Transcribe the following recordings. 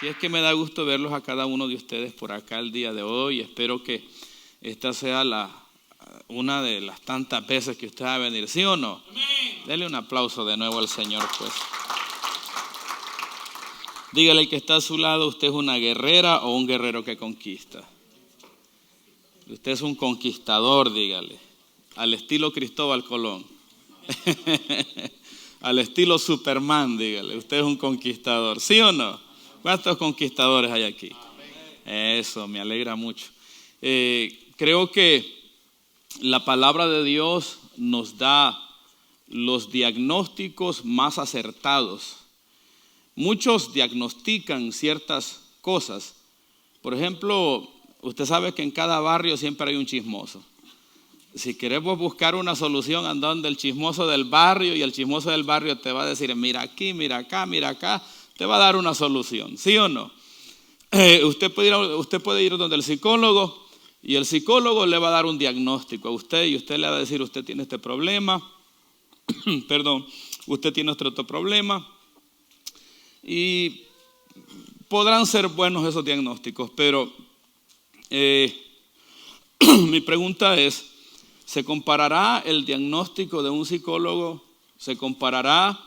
Si es que me da gusto verlos a cada uno de ustedes por acá el día de hoy. Espero que esta sea una de las tantas veces que usted va a venir, ¿sí o no? Amén. Dele un aplauso de nuevo al Señor, pues. Dígale que está a su lado, usted es una guerrera o un guerrero que conquista. Usted es un conquistador, dígale. Al estilo Cristóbal Colón. Al estilo Superman, dígale. Usted es un conquistador, ¿sí o no? ¿Cuántos conquistadores hay aquí? Eso, me alegra mucho. Creo que la palabra de Dios nos da los diagnósticos más acertados. Muchos diagnostican ciertas cosas. Por ejemplo, usted sabe que en cada barrio siempre hay un chismoso. Si queremos buscar una solución, anda donde el chismoso del barrio, y el chismoso del barrio te va a decir, mira aquí, mira acá, mira acá, te va a dar una solución, ¿sí o no? Usted puede ir donde el psicólogo, y el psicólogo le va a dar un diagnóstico a usted, y usted le va a decir, usted tiene este problema, usted tiene otro problema, y podrán ser buenos esos diagnósticos, pero mi pregunta es, ¿se comparará el diagnóstico de un psicólogo? ¿Se comparará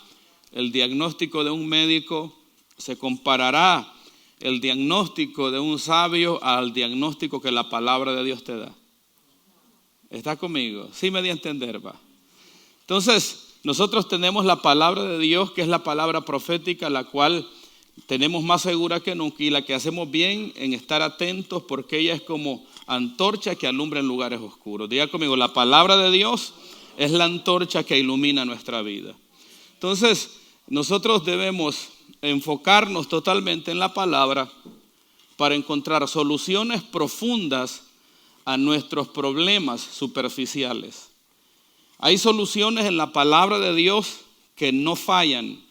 el diagnóstico de un médico? ¿Se comparará el diagnóstico de un sabio al diagnóstico que la palabra de Dios te da? ¿Está conmigo? Sí me di a entender, va. Entonces, nosotros tenemos la palabra de Dios, que es la palabra profética, la cual tenemos más segura que nunca, y la que hacemos bien en estar atentos, porque ella es como antorcha que alumbra en lugares oscuros. Diga conmigo, la palabra de Dios es la antorcha que ilumina nuestra vida. Entonces, nosotros debemos enfocarnos totalmente en la palabra para encontrar soluciones profundas a nuestros problemas superficiales. Hay soluciones en la palabra de Dios que no fallan.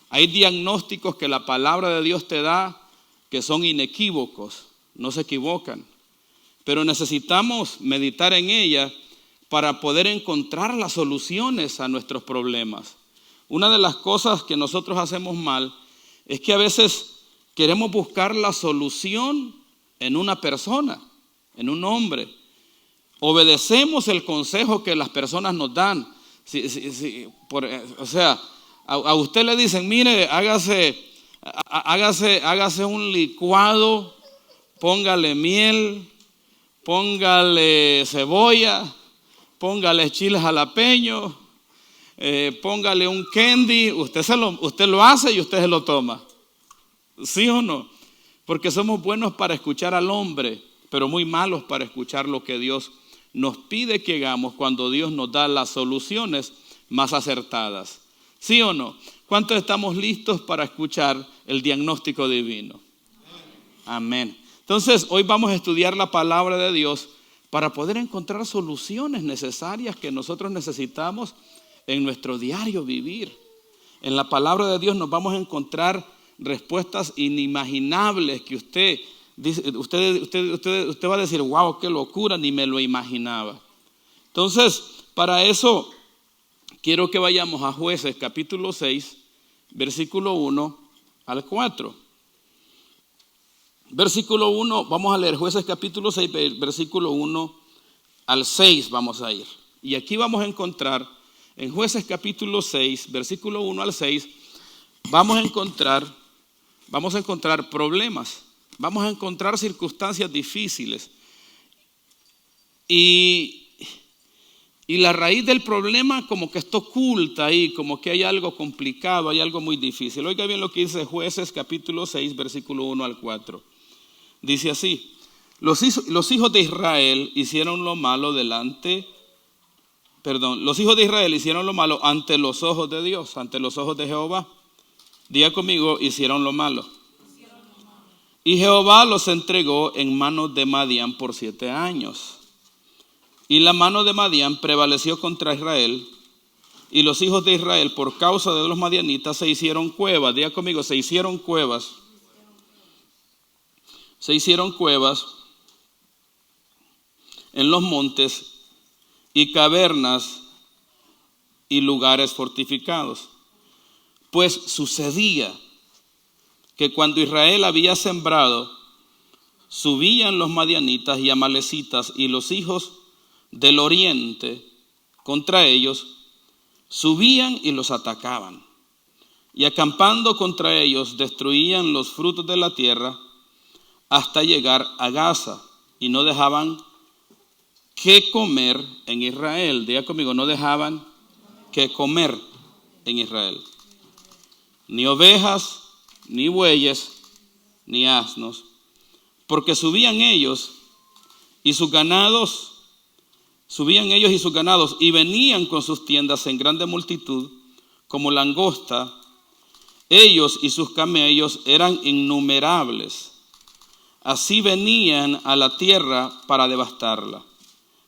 Hay diagnósticos que la palabra de Dios te da que son inequívocos, no se equivocan. Pero necesitamos meditar en ella para poder encontrar las soluciones a nuestros problemas. Una de las cosas que nosotros hacemos mal es que a veces queremos buscar la solución en una persona, en un hombre. Obedecemos el consejo que las personas nos dan. A usted le dicen, mire, hágase un licuado, póngale miel, póngale cebolla, póngale chiles jalapeños, póngale un candy. Usted lo hace y usted se lo toma. ¿Sí o no? Porque somos buenos para escuchar al hombre, pero muy malos para escuchar lo que Dios nos pide que hagamos cuando Dios nos da las soluciones más acertadas. ¿Sí o no? ¿Cuántos estamos listos para escuchar el diagnóstico divino? Amén. Entonces, hoy vamos a estudiar la palabra de Dios para poder encontrar soluciones necesarias que nosotros necesitamos en nuestro diario vivir. En la palabra de Dios nos vamos a encontrar respuestas inimaginables que usted va a decir, wow, qué locura, ni me lo imaginaba. Entonces, para eso quiero que vayamos a Jueces capítulo 6, versículo 1 al 4. Versículo 1, vamos a leer Jueces capítulo 6, versículo 1 al 6 vamos a ir. Y aquí vamos a encontrar, en Jueces capítulo 6, versículo 1 al 6, vamos a encontrar problemas, vamos a encontrar circunstancias difíciles. Y la raíz del problema como que está oculta ahí, como que hay algo complicado, hay algo muy difícil. Oiga bien lo que dice Jueces capítulo 6, versículo 1 al 4. Dice así, los hijos de Israel hicieron lo malo los hijos de Israel hicieron lo malo ante los ojos de Dios, ante los ojos de Jehová. Diga conmigo, hicieron lo malo. Y Jehová los entregó en manos de Madián por 7 años. Y la mano de Madián prevaleció contra Israel. Y los hijos de Israel, por causa de los madianitas, se hicieron cuevas. Diga conmigo, se hicieron cuevas. Se hicieron cuevas en los montes y cavernas y lugares fortificados. Pues sucedía que cuando Israel había sembrado, subían los madianitas y amalecitas y los hijos del oriente contra ellos, subían y los atacaban. Y acampando contra ellos, destruían los frutos de la tierra hasta llegar a Gaza. Y no dejaban que comer en Israel. Diga conmigo, no dejaban que comer en Israel. Ni ovejas, ni bueyes, ni asnos. Porque subían ellos y sus ganados y venían con sus tiendas en grande multitud, como langosta. Ellos y sus camellos eran innumerables. Así venían a la tierra para devastarla.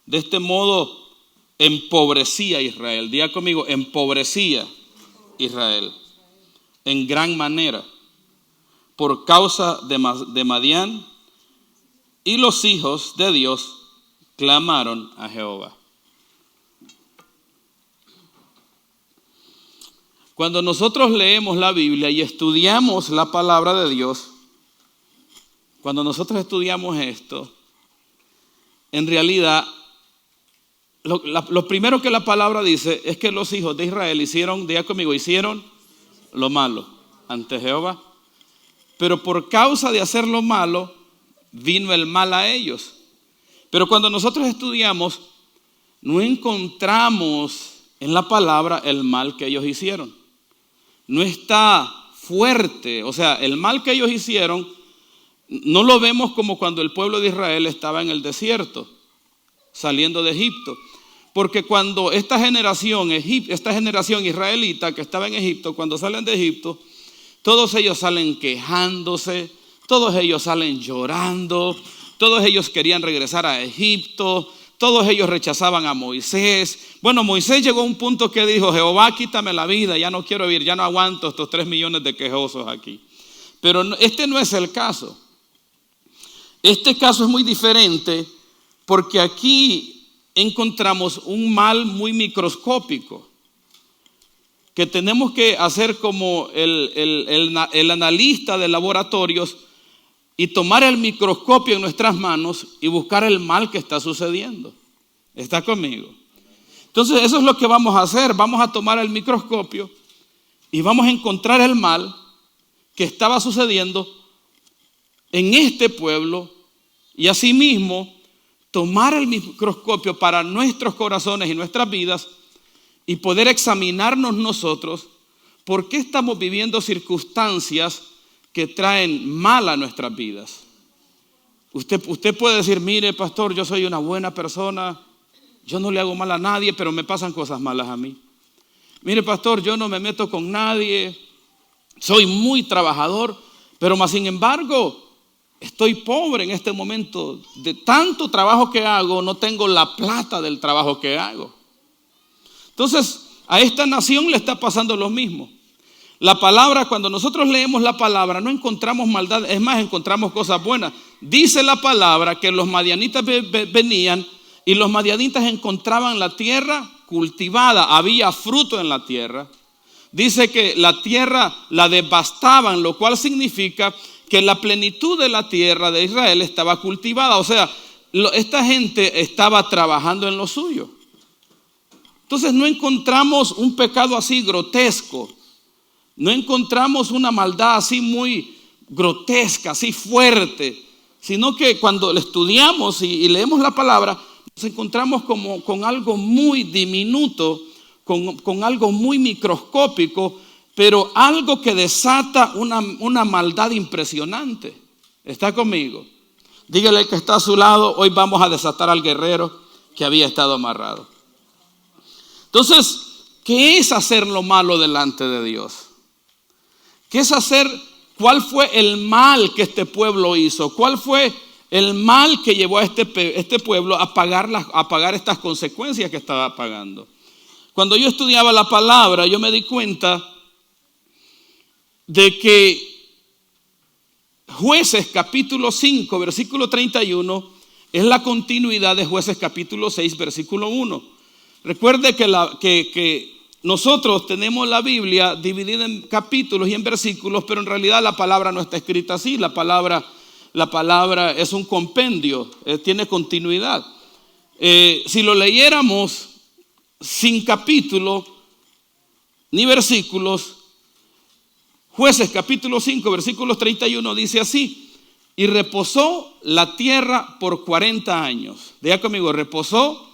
De este modo empobrecía Israel. Diga conmigo, empobrecía Israel en gran manera por causa de Madián, y los hijos de Dios clamaron a Jehová. Cuando nosotros leemos la Biblia y estudiamos la palabra de Dios, cuando nosotros estudiamos esto, en realidad, lo primero que la palabra dice es que los hijos de Israel hicieron, diga conmigo, hicieron lo malo ante Jehová. Pero por causa de hacer lo malo, vino el mal a ellos. Pero cuando nosotros estudiamos, no encontramos en la palabra el mal que ellos hicieron. No está fuerte, o sea, el mal que ellos hicieron no lo vemos como cuando el pueblo de Israel estaba en el desierto, saliendo de Egipto. Porque cuando esta generación israelita que estaba en Egipto, cuando salen de Egipto, todos ellos salen quejándose, todos ellos salen llorando, todos ellos querían regresar a Egipto, todos ellos rechazaban a Moisés. Bueno, Moisés llegó a un punto que dijo, Jehová, quítame la vida, ya no quiero vivir, ya no aguanto estos 3 millones de quejosos aquí. Pero este no es el caso. Este caso es muy diferente porque aquí encontramos un mal muy microscópico que tenemos que hacer como el analista de laboratorios y tomar el microscopio en nuestras manos y buscar el mal que está sucediendo. ¿Está conmigo? Entonces eso es lo que vamos a hacer. Vamos a tomar el microscopio y vamos a encontrar el mal que estaba sucediendo en este pueblo y asimismo tomar el microscopio para nuestros corazones y nuestras vidas y poder examinarnos nosotros por qué estamos viviendo circunstancias que traen mal a nuestras vidas. Usted puede decir, mire pastor, yo soy una buena persona, yo no le hago mal a nadie, pero me pasan cosas malas a mí. Mire pastor, yo no me meto con nadie, soy muy trabajador, pero más sin embargo estoy pobre en este momento. De tanto trabajo que hago, no tengo la plata del trabajo que hago. Entonces, a esta nación le está pasando lo mismo. La palabra, cuando nosotros leemos la palabra, no encontramos maldad, es más, encontramos cosas buenas. Dice la palabra que los madianitas venían y los madianitas encontraban la tierra cultivada, había fruto en la tierra. Dice que la tierra la devastaban, lo cual significa que la plenitud de la tierra de Israel estaba cultivada. O sea, esta gente estaba trabajando en lo suyo. Entonces no encontramos un pecado así grotesco. No encontramos una maldad así muy grotesca, así fuerte. Sino que cuando lo estudiamos y leemos la palabra, nos encontramos con algo muy diminuto, con algo muy microscópico, pero algo que desata una maldad impresionante. ¿Está conmigo? Dígale al que está a su lado, hoy vamos a desatar al guerrero que había estado amarrado. Entonces, ¿qué es hacer lo malo delante de Dios? ¿Qué es hacer? ¿Cuál fue el mal que este pueblo hizo? ¿Cuál fue el mal que llevó a este pueblo a pagar estas consecuencias que estaba pagando? Cuando yo estudiaba la palabra, yo me di cuenta de que Jueces capítulo 5, versículo 31 es la continuidad de Jueces capítulo 6, versículo 1. Recuerde que nosotros tenemos la Biblia dividida en capítulos y en versículos, pero en realidad la palabra no está escrita así. La palabra es un compendio, tiene continuidad. Si lo leyéramos sin capítulo ni versículos, Jueces capítulo 5, versículos 31 dice así: y reposó la tierra por 40 años. Diga conmigo, reposó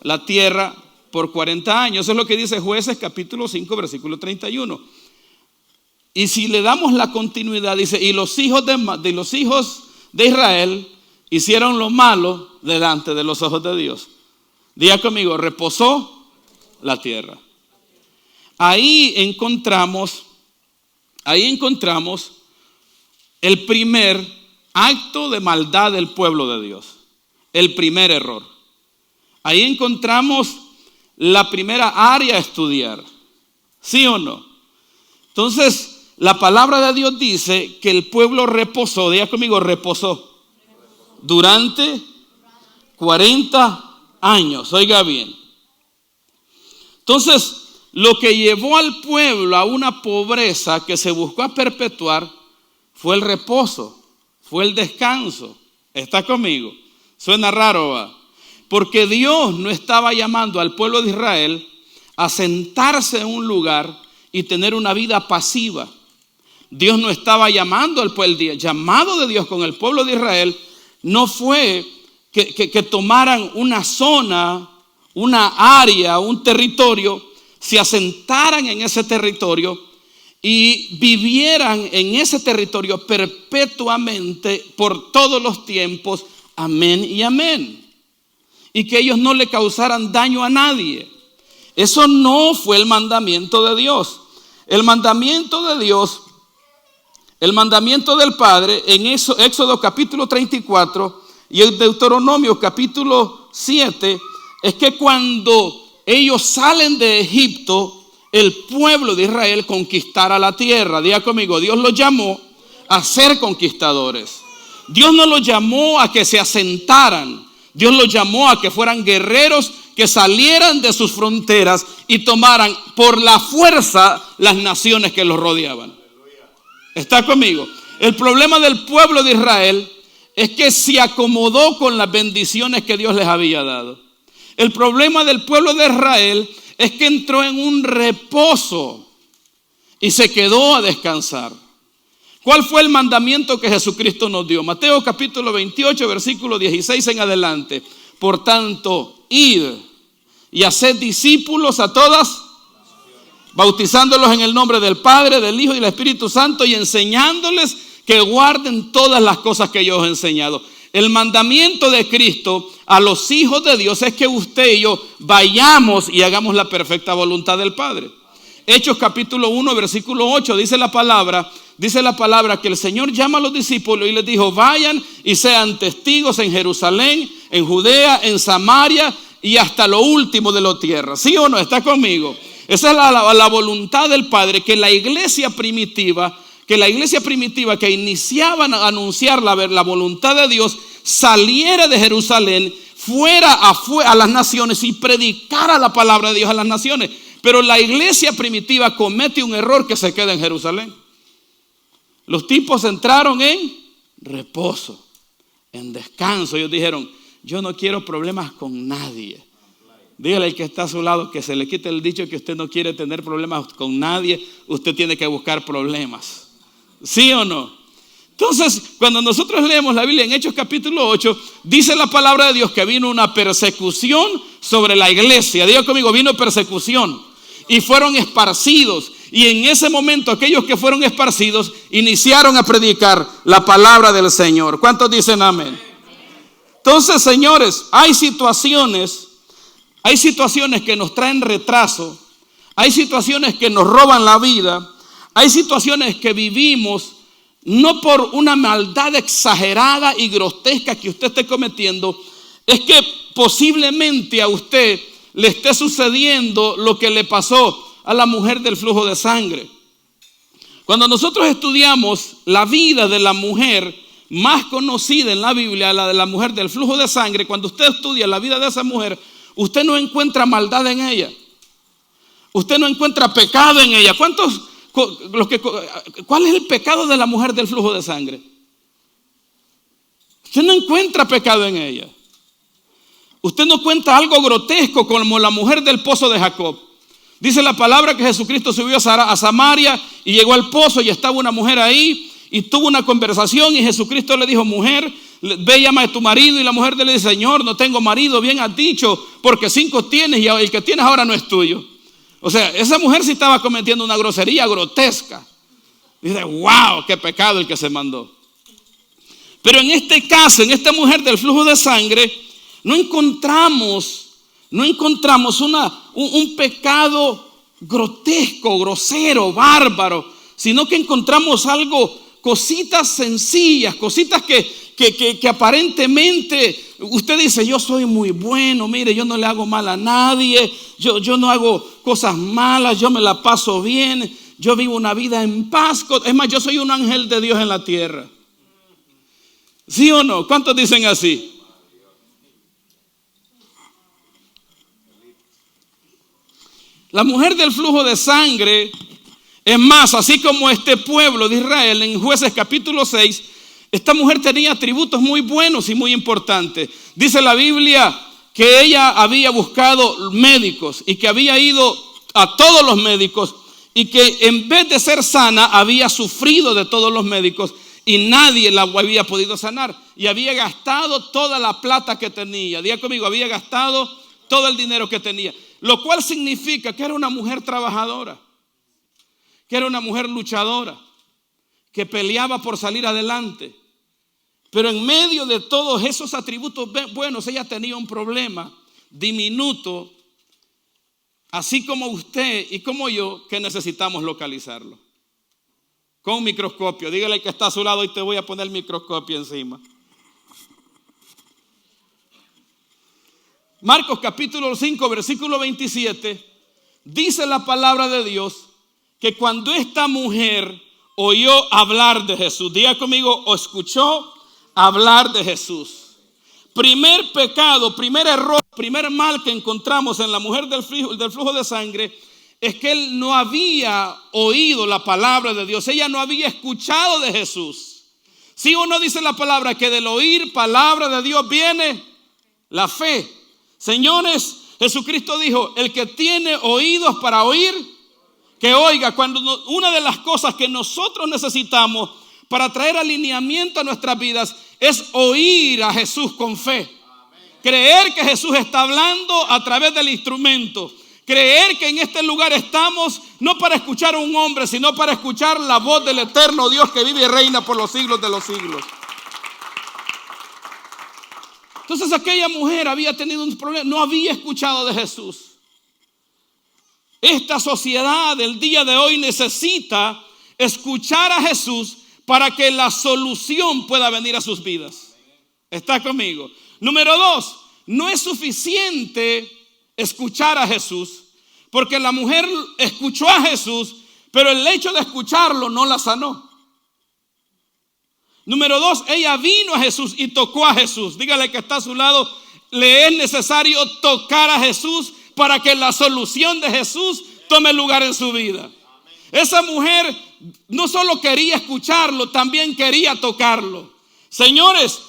la tierra por 40 años. Eso es lo que dice Jueces capítulo 5, versículo 31. Y si le damos la continuidad, dice: y los hijos de Israel hicieron lo malo delante de los ojos de Dios. Diga conmigo, reposó la tierra. Ahí encontramos el primer acto de maldad del pueblo de Dios. El primer error. Ahí encontramos la primera área a estudiar. ¿Sí o no? Entonces, la palabra de Dios dice que el pueblo reposó. Diga conmigo, reposó. Durante 40 años. Oiga bien. Entonces, lo que llevó al pueblo a una pobreza que se buscó a perpetuar fue el reposo, fue el descanso. ¿Está conmigo? Suena raro, ¿va? Porque Dios no estaba llamando al pueblo de Israel a sentarse en un lugar y tener una vida pasiva. Dios no estaba llamando al pueblo. El llamado de Dios con el pueblo de Israel no fue que tomaran una zona, una área, un territorio, se asentaran en ese territorio y vivieran en ese territorio perpetuamente por todos los tiempos. Amén y amén. Y que ellos no le causaran daño a nadie. Eso no fue el mandamiento de Dios. El mandamiento de Dios, el mandamiento del Padre en Éxodo capítulo 34 y el Deuteronomio capítulo 7 es que cuando ellos salen de Egipto, el pueblo de Israel conquistara la tierra. Diga conmigo, Dios los llamó a ser conquistadores. Dios no los llamó a que se asentaran. Dios los llamó a que fueran guerreros que salieran de sus fronteras y tomaran por la fuerza las naciones que los rodeaban. ¿Está conmigo? El problema del pueblo de Israel es que se acomodó con las bendiciones que Dios les había dado. El problema del pueblo de Israel es que entró en un reposo y se quedó a descansar. ¿Cuál fue el mandamiento que Jesucristo nos dio? Mateo capítulo 28, versículo 16 en adelante. Por tanto, id y haced discípulos a todas, bautizándolos en el nombre del Padre, del Hijo y del Espíritu Santo, y enseñándoles que guarden todas las cosas que yo os he enseñado. El mandamiento de Cristo a los hijos de Dios es que usted y yo vayamos y hagamos la perfecta voluntad del Padre. Hechos capítulo 1, versículo 8, dice la palabra que el Señor llama a los discípulos y les dijo: vayan y sean testigos en Jerusalén, en Judea, en Samaria y hasta lo último de la tierra. ¿Sí o no? ¿Está conmigo? Esa es la voluntad del Padre, que la iglesia primitiva que iniciaba a anunciar la voluntad de Dios saliera de Jerusalén, fuera a las naciones y predicara la palabra de Dios a las naciones. Pero la iglesia primitiva comete un error que se queda en Jerusalén. Los tipos entraron en reposo, en descanso. Ellos dijeron: yo no quiero problemas con nadie. Dígale al que está a su lado que se le quite el dicho que usted no quiere tener problemas con nadie. Usted tiene que buscar problemas. ¿Sí o no? Entonces, cuando nosotros leemos la Biblia en Hechos capítulo 8, dice la palabra de Dios que vino una persecución sobre la iglesia. Diga conmigo, vino persecución. Y fueron esparcidos. Y en ese momento aquellos que fueron esparcidos iniciaron a predicar la palabra del Señor. ¿Cuántos dicen amén? Entonces, señores, hay situaciones que nos traen retraso. Hay situaciones que nos roban la vida. Hay situaciones que vivimos no por una maldad exagerada y grotesca que usted esté cometiendo. Es que posiblemente a usted le esté sucediendo lo que le pasó a la mujer del flujo de sangre. Cuando nosotros estudiamos la vida de la mujer más conocida en la Biblia, la de la mujer del flujo de sangre, cuando usted estudia la vida de esa mujer, usted no encuentra maldad en ella. Usted no encuentra pecado en ella. ¿Cuál es el pecado de la mujer del flujo de sangre? Usted no encuentra pecado en ella. Usted no cuenta algo grotesco como la mujer del pozo de Jacob. Dice la palabra que Jesucristo subió a Samaria y llegó al pozo y estaba una mujer ahí y tuvo una conversación y Jesucristo le dijo: mujer, ve y llama a tu marido. Y la mujer le dice: Señor, no tengo marido. Bien has dicho, porque 5 tienes y el que tienes ahora no es tuyo. O sea, esa mujer sí estaba cometiendo una grosería grotesca. Dice: wow, qué pecado el que se mandó. Pero en este caso, en esta mujer del flujo de sangre, no encontramos un pecado grotesco, grosero, bárbaro, sino que encontramos cositas sencillas, cositas que aparentemente usted dice: yo soy muy bueno, mire, yo no le hago mal a nadie, yo no hago cosas malas, yo me la paso bien, yo vivo una vida en paz. Es más, yo soy un ángel de Dios en la tierra. ¿Sí o no? ¿Cuántos dicen así? La mujer del flujo de sangre, es más, así como este pueblo de Israel en Jueces capítulo 6, esta mujer tenía atributos muy buenos y muy importantes. Dice la Biblia que ella había buscado médicos y que había ido a todos los médicos y que en vez de ser sana había sufrido de todos los médicos y nadie la había podido sanar. Y había gastado toda la plata que tenía. Diga conmigo: había gastado todo el dinero que tenía. Lo cual significa que era una mujer trabajadora, que era una mujer luchadora, que peleaba por salir adelante. Pero en medio de todos esos atributos buenos, ella tenía un problema diminuto, así como usted y como yo, que necesitamos localizarlo. Con un microscopio. Dígale al que está a su lado: y te voy a poner el microscopio encima. Marcos capítulo 5 versículo 27, dice la palabra de Dios que cuando esta mujer oyó hablar de Jesús, diga conmigo: o escuchó hablar de Jesús. Primer pecado, primer error, primer mal que encontramos en la mujer del flujo de sangre es que él no había oído la palabra de Dios. Ella no había escuchado de Jesús. Si uno dice la palabra que del oír palabra de Dios viene la fe. Señores, Jesucristo dijo: el que tiene oídos para oír, que oiga. Una de las cosas que nosotros necesitamos para traer alineamiento a nuestras vidas es oír a Jesús con fe. Creer que Jesús está hablando a través del instrumento. Creer que en este lugar estamos no para escuchar a un hombre, sino para escuchar la voz del eterno Dios que vive y reina por los siglos de los siglos. Entonces aquella mujer había tenido un problema, no había escuchado de Jesús. Esta sociedad del día de hoy necesita escuchar a Jesús para que la solución pueda venir a sus vidas. ¿Está conmigo? Número 2, no es suficiente escuchar a Jesús, porque la mujer escuchó a Jesús, pero el hecho de escucharlo no la sanó. Número 2, ella vino a Jesús y tocó a Jesús. Dígale que está a su lado: le es necesario tocar a Jesús para que la solución de Jesús tome lugar en su vida. Esa mujer no solo quería escucharlo, también quería tocarlo. Señores,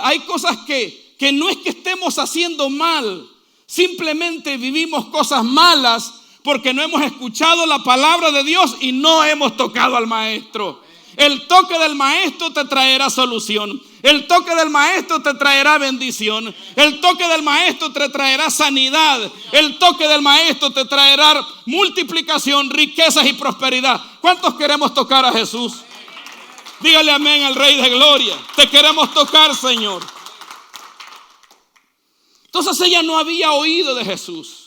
hay cosas que no es que estemos haciendo mal, simplemente vivimos cosas malas porque no hemos escuchado la palabra de Dios y no hemos tocado al Maestro. El toque del Maestro te traerá solución. El toque del Maestro te traerá bendición. El toque del Maestro te traerá sanidad. El toque del Maestro te traerá multiplicación, riquezas y prosperidad. ¿Cuántos queremos tocar a Jesús? Dígale amén al Rey de Gloria. Te queremos tocar, Señor. Entonces ella no había oído de Jesús,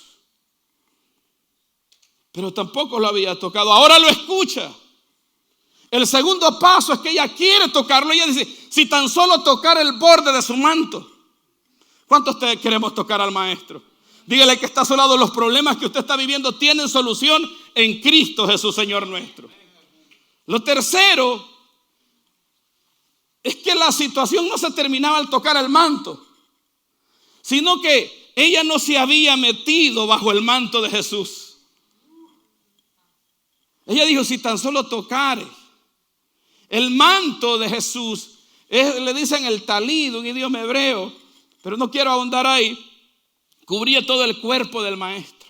pero tampoco lo había tocado. Ahora lo escucha. El segundo paso es que ella quiere tocarlo. Ella dice: si tan solo tocar el borde de su manto. ¿Cuántos de ustedes queremos tocar al Maestro? Dígale que está a su lado: los problemas que usted está viviendo tienen solución en Cristo Jesús, Señor nuestro. Lo tercero es que la situación no se terminaba al tocar el manto, sino que ella no se había metido bajo el manto de Jesús. Ella dijo, si tan solo tocare. El manto de Jesús, le dicen el talid, un idioma hebreo, pero no quiero ahondar ahí, cubría todo el cuerpo del maestro.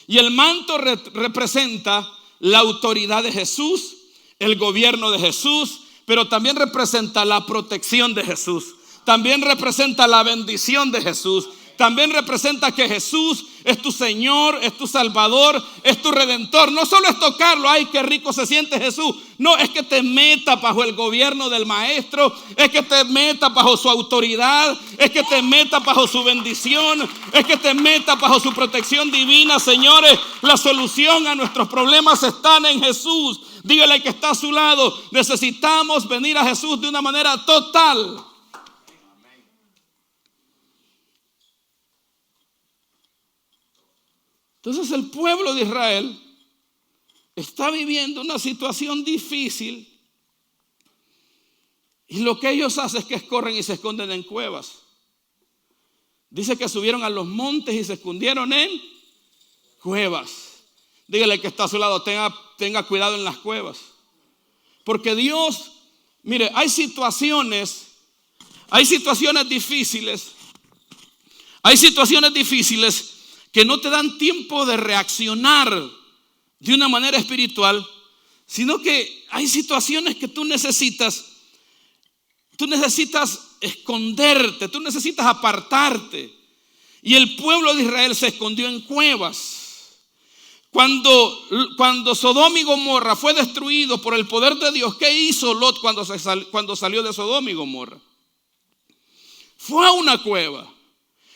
Y el manto representa la autoridad de Jesús, el gobierno de Jesús, pero también representa la protección de Jesús. También representa la bendición de Jesús. También representa que Jesús es tu Señor, es tu Salvador, es tu Redentor. No solo es tocarlo, ay, qué rico se siente Jesús. No, es que te meta bajo el gobierno del Maestro, es que te meta bajo su autoridad, es que te meta bajo su bendición, es que te meta bajo su protección divina. Señores, la solución a nuestros problemas está en Jesús. Dígale que está a su lado, necesitamos venir a Jesús de una manera total. Entonces el pueblo de Israel está viviendo una situación difícil y lo que ellos hacen es que corren y se esconden en cuevas. Dice que subieron a los montes y se escondieron en cuevas. Dígale que está a su lado, tenga cuidado en las cuevas. Porque Dios, mire, hay situaciones difíciles. Hay situaciones difíciles que no te dan tiempo de reaccionar de una manera espiritual, sino que hay situaciones que tú necesitas esconderte, tú necesitas apartarte. Y el pueblo de Israel se escondió en cuevas. Cuando Sodoma y Gomorra fue destruido por el poder de Dios, ¿qué hizo Lot cuando salió de Sodoma y Gomorra? Fue a una cueva.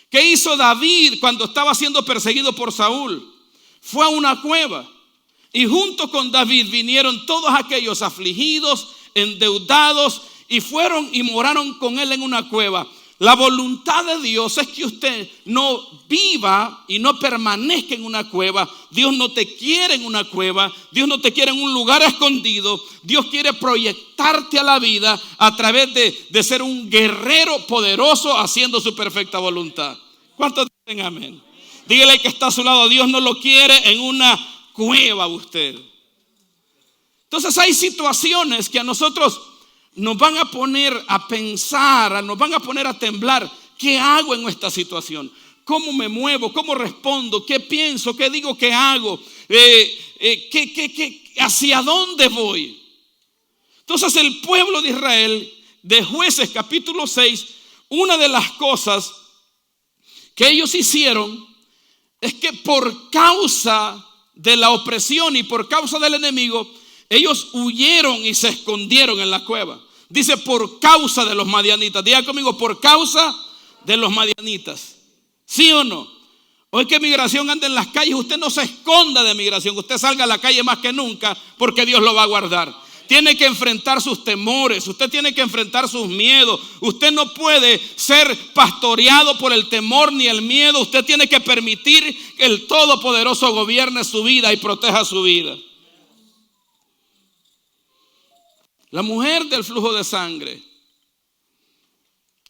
¿Qué hizo David cuando estaba siendo perseguido por Saúl? Fue a una cueva. Y junto con David vinieron todos aquellos afligidos, endeudados, y fueron y moraron con él en una cueva. La voluntad de Dios es que usted no viva y no permanezca en una cueva. Dios no te quiere en una cueva. Dios no te quiere en un lugar escondido. Dios quiere proyectarte a la vida a través de ser un guerrero poderoso haciendo su perfecta voluntad. ¿Cuántos dicen amén? Dígale que está a su lado, Dios no lo quiere en una cueva usted. Entonces hay situaciones que a nosotros nos van a poner a pensar, nos van a poner a temblar. ¿Qué hago en esta situación? ¿Cómo me muevo? ¿Cómo respondo? ¿Qué pienso? ¿Qué digo? ¿Qué hago? ¿Hacia dónde voy? Entonces el pueblo de Israel, de Jueces capítulo 6, una de las cosas que ellos hicieron es que por causa de la opresión y por causa del enemigo, ellos huyeron y se escondieron en la cueva. Dice por causa de los madianitas. Diga conmigo, por causa de los madianitas. ¿Sí o no? Hoy que migración anda en las calles, usted no se esconda de migración. Usted salga a la calle más que nunca porque Dios lo va a guardar. Tiene que enfrentar sus temores. Usted tiene que enfrentar sus miedos. Usted no puede ser pastoreado por el temor ni el miedo. Usted tiene que permitir que el Todopoderoso gobierne su vida y proteja su vida. La mujer del flujo de sangre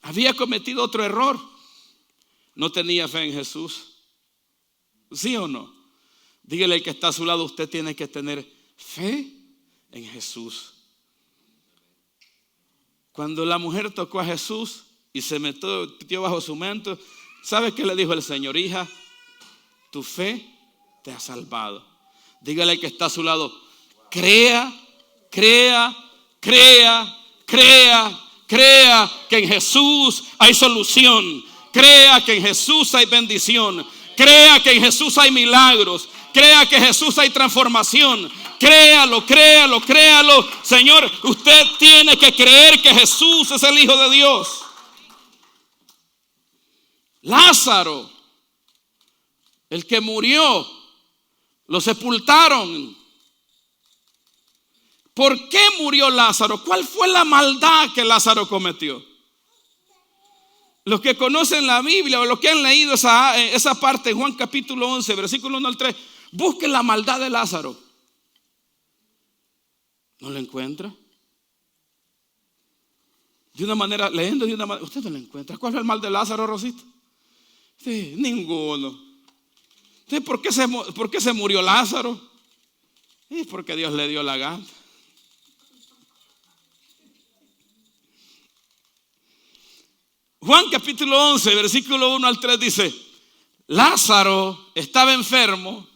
había cometido otro error. No tenía fe en Jesús. ¿Sí o no? Dígale al que está a su lado, usted tiene que tener fe en Jesús. Cuando la mujer tocó a Jesús y se metió bajo su manto, ¿sabe qué le dijo el Señor? Hija, tu fe te ha salvado. Dígale al que está a su lado, crea que en Jesús hay solución. Crea que en Jesús hay bendición. Crea que en Jesús hay milagros. Crea que en Jesús hay transformación. Créalo. Señor, usted tiene que creer que Jesús es el Hijo de Dios. Lázaro, el que murió, lo sepultaron. ¿Por qué murió Lázaro? ¿Cuál fue la maldad que Lázaro cometió? Los que conocen la Biblia o los que han leído esa parte en Juan capítulo 11, versículo 1 al 3, busquen la maldad de Lázaro. ¿No la encuentra? Leyendo de una manera, usted no la encuentra. ¿Cuál fue el mal de Lázaro, Rosita? Sí, ninguno. Entonces, ¿por qué se murió Lázaro? Y porque Dios le dio la gana. Juan capítulo 11, versículo 1 al 3 dice: Lázaro estaba enfermo.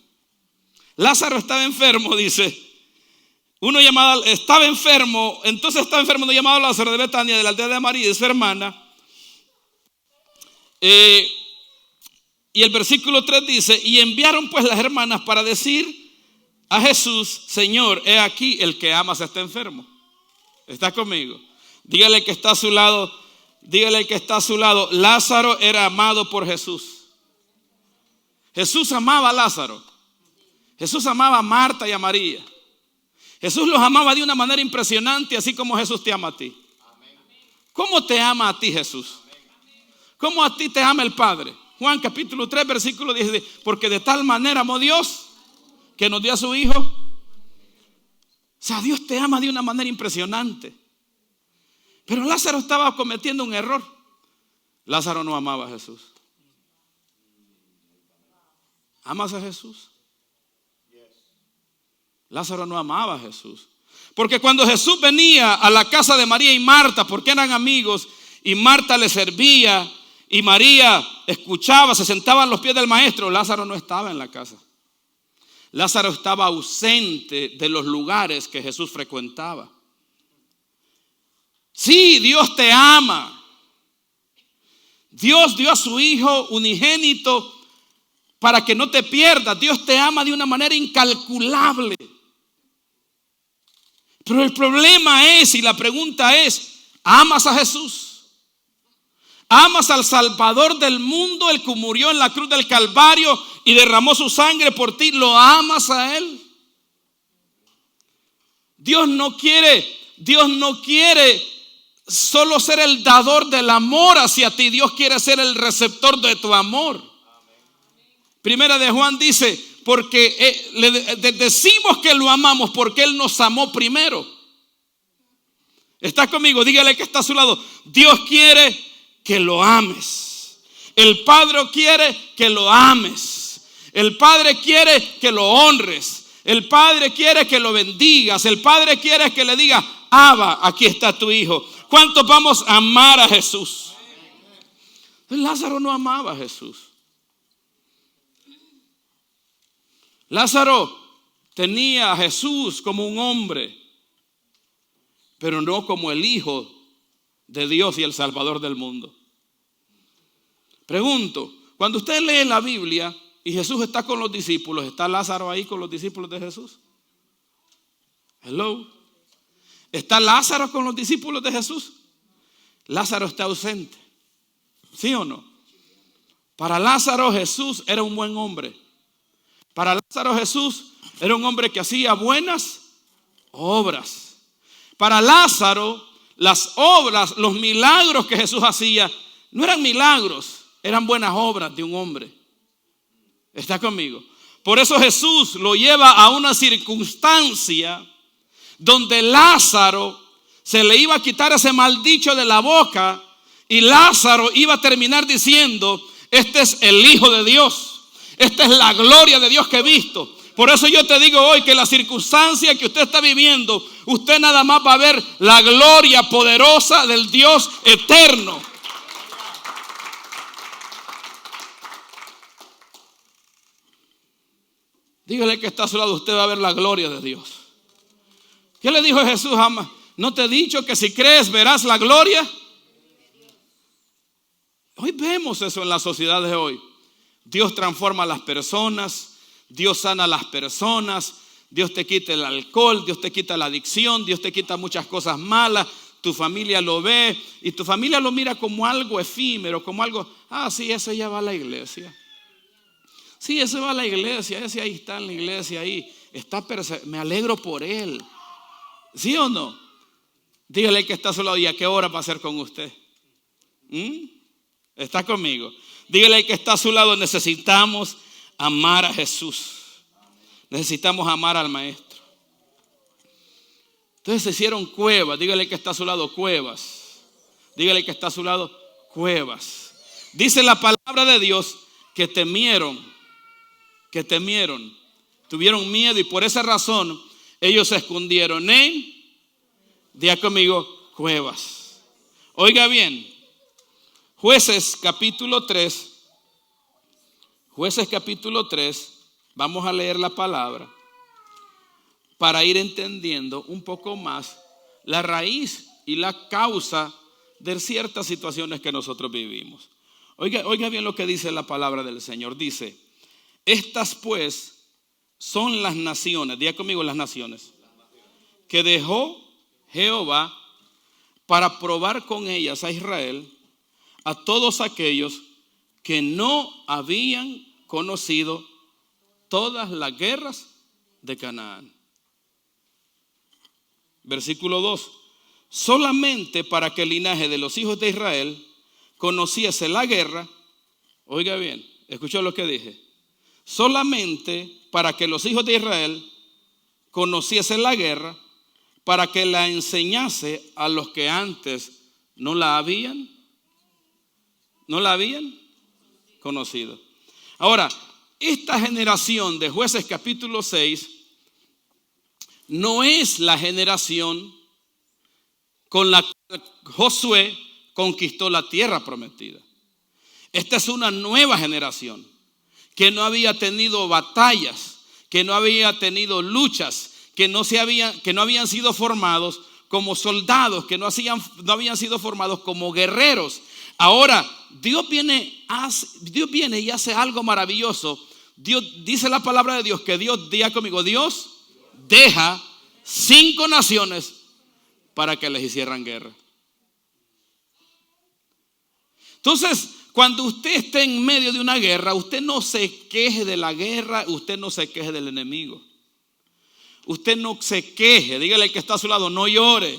Lázaro estaba enfermo, dice. Uno llamado, estaba enfermo, entonces estaba enfermo uno llamado Lázaro de Betania, de la aldea de María y de su hermana. Y el versículo 3 dice: y enviaron pues las hermanas para decir a Jesús: Señor, he aquí el que amas está enfermo. ¿Está conmigo? Dígale que está a su lado. Dígale que está a su lado. Lázaro era amado por Jesús. Jesús amaba a Lázaro. Jesús amaba a Marta y a María. Jesús los amaba de una manera impresionante, así como Jesús te ama a ti. ¿Cómo te ama a ti Jesús? ¿Cómo a ti te ama el Padre? Juan capítulo 3 versículo 10: porque de tal manera amó Dios que nos dio a su Hijo. O sea, Dios te ama de una manera impresionante. Pero Lázaro estaba cometiendo un error. Lázaro no amaba a Jesús. ¿Amas a Jesús? Lázaro no amaba a Jesús. Porque cuando Jesús venía a la casa de María y Marta, porque eran amigos, y Marta le servía y María escuchaba, se sentaba a los pies del maestro, Lázaro no estaba en la casa. Lázaro estaba ausente de los lugares que Jesús frecuentaba. Sí, Dios te ama. Dios dio a su Hijo unigénito para que no te pierdas. Dios te ama de una manera incalculable. Pero el problema es, y la pregunta es: ¿amas a Jesús? ¿Amas al Salvador del mundo, el que murió en la cruz del Calvario y derramó su sangre por ti? ¿Lo amas a Él? Dios no quiere solo ser el dador del amor hacia ti. Dios quiere ser el receptor de tu amor. Primera de Juan dice: porque decimos que lo amamos porque Él nos amó primero. ¿Está conmigo? Dígale que está a su lado: Dios quiere que lo ames. El Padre quiere que lo ames. El Padre quiere que lo honres. El Padre quiere que lo bendigas. El Padre quiere que le diga: Abba, aquí está tu Hijo. ¿Cuántos vamos a amar a Jesús? Lázaro no amaba a Jesús. Lázaro tenía a Jesús como un hombre, pero no como el Hijo de Dios y el Salvador del mundo. Pregunto, cuando usted lee la Biblia y Jesús está con los discípulos, ¿está Lázaro ahí con los discípulos de Jesús? Hello. ¿Está Lázaro con los discípulos de Jesús? Lázaro está ausente. ¿Sí o no? Para Lázaro Jesús era un buen hombre. Para Lázaro Jesús era un hombre que hacía buenas obras. Para Lázaro las obras, los milagros que Jesús hacía no eran milagros, eran buenas obras de un hombre. ¿Está conmigo? Por eso Jesús lo lleva a una circunstancia donde Lázaro se le iba a quitar ese mal dicho de la boca y Lázaro iba a terminar diciendo: este es el Hijo de Dios, esta es la gloria de Dios que he visto. Por eso yo te digo hoy que la circunstancia que usted está viviendo, usted nada más va a ver la gloria poderosa del Dios eterno. Dígale que está a su lado: usted va a ver la gloria de Dios. ¿Qué le dijo Jesús? ¿No te he dicho que si crees verás la gloria? Hoy vemos eso en la sociedad de hoy. Dios transforma a las personas, Dios sana a las personas, Dios te quita el alcohol, Dios te quita la adicción, Dios te quita muchas cosas malas. Tu familia lo ve y tu familia lo mira como algo efímero, como algo: sí, ese ya va a la iglesia. Sí, ese va a la iglesia, ese ahí está en la iglesia, ahí está, me alegro por él. ¿Sí o no? Dígale que está a su lado: ¿y a qué hora va a ser con usted? ¿Está conmigo? Dígale que está a su lado: necesitamos amar a Jesús. Necesitamos amar al Maestro. Entonces se hicieron cuevas. Dígale que está a su lado: cuevas. Dígale que está a su lado: cuevas. Dice la palabra de Dios que temieron Tuvieron miedo y por esa razón ellos se escondieron en, diga conmigo, cuevas. Oiga bien, Jueces capítulo 3, vamos a leer la palabra para ir entendiendo un poco más la raíz y la causa de ciertas situaciones que nosotros vivimos. Oiga bien lo que dice la palabra del Señor. Dice, estas pues son las naciones, diga conmigo las naciones, que dejó Jehová para probar con ellas a Israel, a todos aquellos que no habían conocido todas las guerras de Canaán. Versículo 2. Solamente para que el linaje de los hijos de Israel conociese la guerra. Oiga bien, escuchó lo que dije. Solamente para que los hijos de Israel conociesen la guerra, para que la enseñase a los que antes no la habían conocido. Ahora, esta generación de Jueces capítulo 6 no es la generación con la que Josué conquistó la tierra prometida. Esta es una nueva generación que no había tenido batallas, que no había tenido luchas, que no habían sido formados como soldados, que no habían sido formados como guerreros. Ahora, Dios viene y hace algo maravilloso. Dios, dice la palabra de Dios, que Dios, diga conmigo, Dios deja 5 naciones para que les hicieran guerra. Entonces, cuando usted esté en medio de una guerra, usted no se queje de la guerra, usted no se queje del enemigo. Usted no se queje, dígale al que está a su lado, no llore,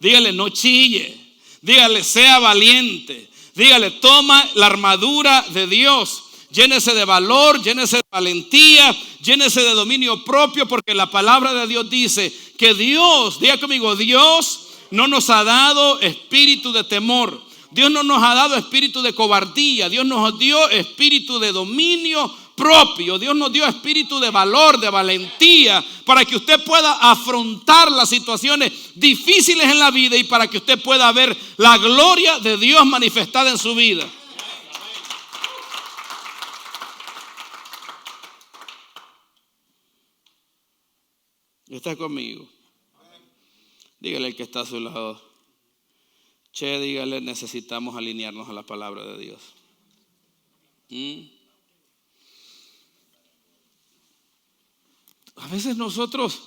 dígale no chille, dígale sea valiente, dígale toma la armadura de Dios, llénese de valor, llénese de valentía, llénese de dominio propio, porque la palabra de Dios dice que Dios, diga conmigo, Dios no nos ha dado espíritu de temor, Dios no nos ha dado espíritu de cobardía, Dios nos dio espíritu de dominio propio, Dios nos dio espíritu de valor, de valentía, para que usted pueda afrontar las situaciones difíciles en la vida y para que usted pueda ver la gloria de Dios manifestada en su vida. ¿Está conmigo? Dígale al que está a su lado, che, dígale, necesitamos alinearnos a la palabra de Dios. A veces nosotros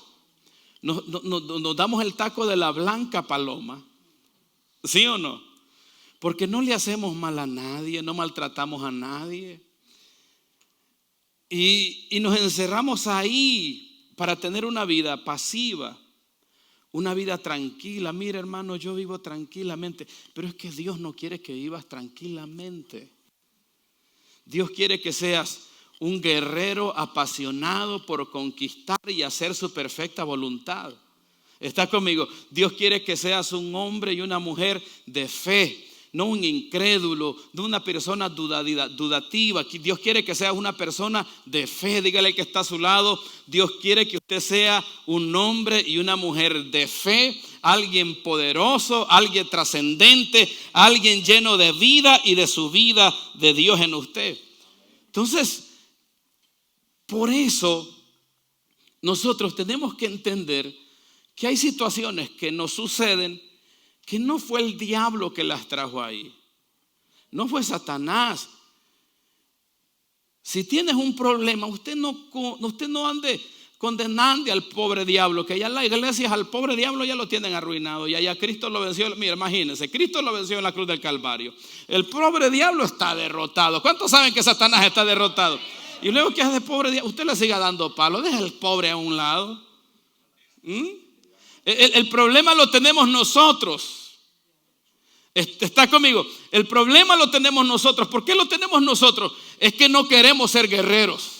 nos damos el taco de la blanca paloma, ¿sí o no? Porque no le hacemos mal a nadie, no maltratamos a nadie. Y nos encerramos ahí para tener una vida pasiva, una vida tranquila. Mira, hermano, yo vivo tranquilamente, pero es que Dios no quiere que vivas tranquilamente. Dios quiere que seas un guerrero apasionado por conquistar y hacer su perfecta voluntad. ¿Está conmigo? Dios quiere que seas un hombre y una mujer de fe, no un incrédulo, no una persona dudativa. Dios quiere que seas una persona de fe. Dígale al que está a su lado, Dios quiere que usted sea un hombre y una mujer de fe, alguien poderoso, alguien trascendente, alguien lleno de vida y de su vida de Dios en usted. Entonces, por eso nosotros tenemos que entender que hay situaciones que nos suceden que no fue el diablo que las trajo ahí, no fue Satanás. Si tienes un problema, usted no ande condenando al pobre diablo, que ya en la iglesia al pobre diablo ya lo tienen arruinado, ya Cristo lo venció. Mira, imagínense, Cristo lo venció en la cruz del Calvario. El pobre diablo está derrotado. ¿Cuántos saben que Satanás está derrotado? Y luego, ¿qué hace el pobre diablo? Usted le siga dando palo, deja al pobre a un lado. El problema lo tenemos nosotros. ¿Está conmigo? El problema lo tenemos nosotros. ¿Por qué lo tenemos nosotros? Es que no queremos ser guerreros.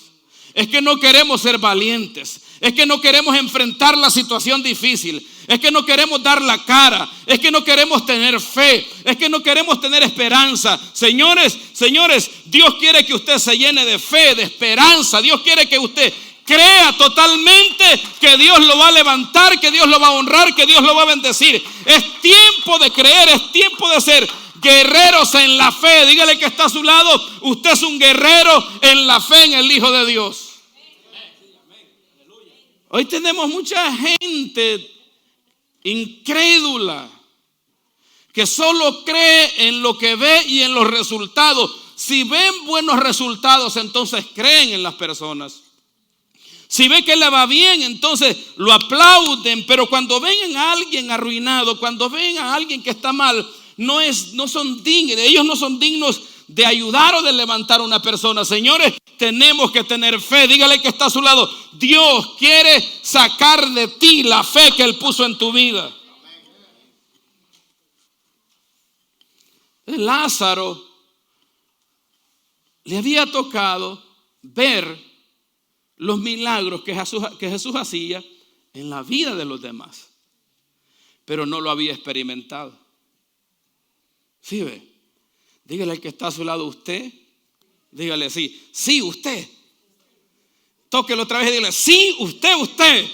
Es que no queremos ser valientes. Es que no queremos enfrentar la situación difícil. Es que no queremos dar la cara. Es que no queremos tener fe. Es que no queremos tener esperanza. Señores, Dios quiere que usted se llene de fe, de esperanza. Dios quiere que usted Crea totalmente que Dios lo va a levantar, que Dios lo va a honrar, que Dios lo va a bendecir. Es tiempo de creer, es tiempo de ser guerreros en la fe. Dígale que está a su lado, usted es un guerrero en la fe en el Hijo de Dios. Hoy tenemos mucha gente incrédula que solo cree en lo que ve y en los resultados. Si ven buenos resultados, entonces creen en las personas. Si ven que le va bien, entonces lo aplauden. Pero cuando ven a alguien arruinado, cuando ven a alguien que está mal, no son dignos. Ellos no son dignos de ayudar o de levantar a una persona. Señores, tenemos que tener fe. Dígale que está a su lado. Dios quiere sacar de ti la fe que Él puso en tu vida. Lázaro le había tocado ver los milagros que Jesús hacía en la vida de los demás, pero no lo había experimentado. ¿Sí ve? Dígale al que está a su lado, usted. Dígale sí, usted. Tóquelo otra vez y dígale, sí, usted.